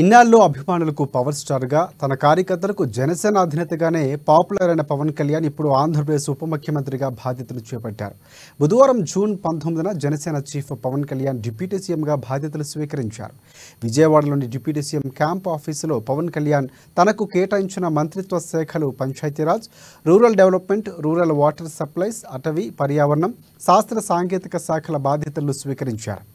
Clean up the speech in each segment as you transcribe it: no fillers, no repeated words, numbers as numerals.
ఇన్నాళ్ళు అభిమానులకు పవర్ స్టార్గా తన కార్యకర్తలకు జనసేన అధినేతగానే పాపులర్ అయిన పవన్ కళ్యాణ్ ఇప్పుడు ఆంధ్రప్రదేశ్ ఉప ముఖ్యమంత్రిగా బాధ్యతలు చేపట్టారు. బుధవారం జూన్ 19న జనసేన చీఫ్ పవన్ కళ్యాణ్ డిప్యూటీ సీఎంగా బాధ్యతలు స్వీకరించారు. విజయవాడలోని డిప్యూటీ సీఎం క్యాంప్ ఆఫీసులో పవన్ కళ్యాణ్ తనకు కేటాయించిన మంత్రిత్వ శాఖలు Panchayati Raj, rural development, rural water supplies, అటవీ, పర్యావరణం, శాస్త్ర సాంకేతిక శాఖల బాధ్యతలు స్వీకరించారు.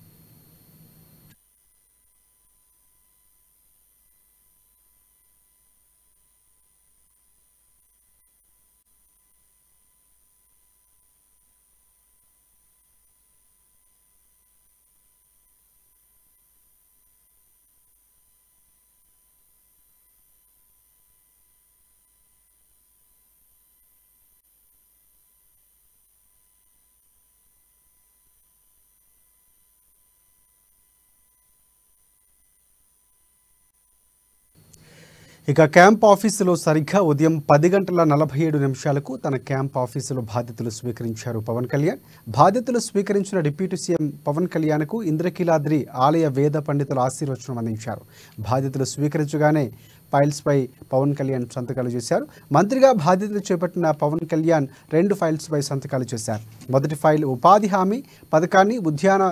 ఇక క్యాంప్ ఆఫీసులో సరిగ్గా ఉదయం 10:47 తన క్యాంప్ ఆఫీసులో బాధ్యతలు స్వీకరించారు పవన్ కళ్యాణ్. బాధ్యతలు స్వీకరించిన డిప్యూటీ సీఎం పవన్ కళ్యాణ్కు ఇంద్రకీలాద్రి ఆలయ వేద పండితుల ఆశీర్వచనం అందించారు. బాధ్యతలు స్వీకరించగానే ఫైల్స్పై పవన్ కళ్యాణ్ సంతకాలు చేశారు. మంత్రిగా బాధ్యతలు చేపట్టిన పవన్ కళ్యాణ్ 2 ఫైల్స్పై సంతకాలు చేశారు. మొదటి ఫైల్ ఉపాధి హామీ పథకాన్ని ఉద్యాన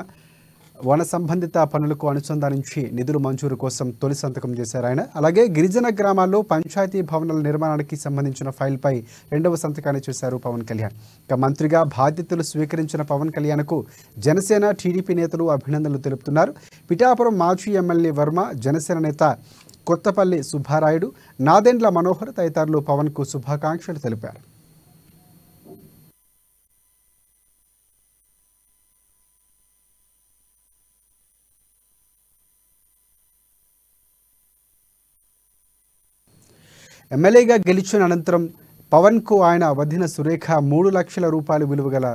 వన సంబంధిత పనులకు అనుసంధానించి నిధుల మంజూరు కోసం తొలి సంతకం చేశారు ఆయన. అలాగే గిరిజన గ్రామాల్లో పంచాయతీ భవనాల నిర్మాణానికి సంబంధించిన ఫైల్పై 2వ సంతకాన్ని చేశారు పవన్ కళ్యాణ్. ఇక మంత్రిగా బాధ్యతలు స్వీకరించిన పవన్ కళ్యాణ్కు జనసేన, టీడీపీ నేతలు అభినందనలు తెలుపుతున్నారు. పిఠాపురం మాజీ ఎమ్మెల్యే వర్మ, జనసేన నేత కొత్తపల్లి సుబ్బారాయుడు, నాదెండ్ల మనోహర్ తదితరులు పవన్కు శుభాకాంక్షలు తెలిపారు. ఎమ్మెల్యేగా గెలిచిన అనంతరం పవన్కు ఆయన వదిన సురేఖ 3 లక్షల రూపాయల విలువ గల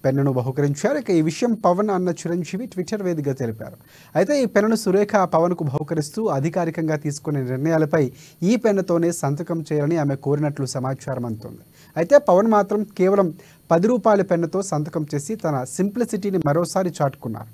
పెన్నును బహుకరించారు. ఇక ఈ విషయం పవన్ అన్న చిరంజీవి ట్విట్టర్ వేదికగా తెలిపారు. అయితే ఈ పెన్నును సురేఖ పవన్కు బహుకరిస్తూ అధికారికంగా తీసుకునే నిర్ణయాలపై ఈ పెన్నుతోనే సంతకం చేయాలని ఆమె కోరినట్లు సమాచారం అందుతోంది. అయితే పవన్ మాత్రం కేవలం 10 రూపాయల పెన్నుతో సంతకం చేసి తన సింప్లిసిటీని మరోసారి చాటుకున్నారు.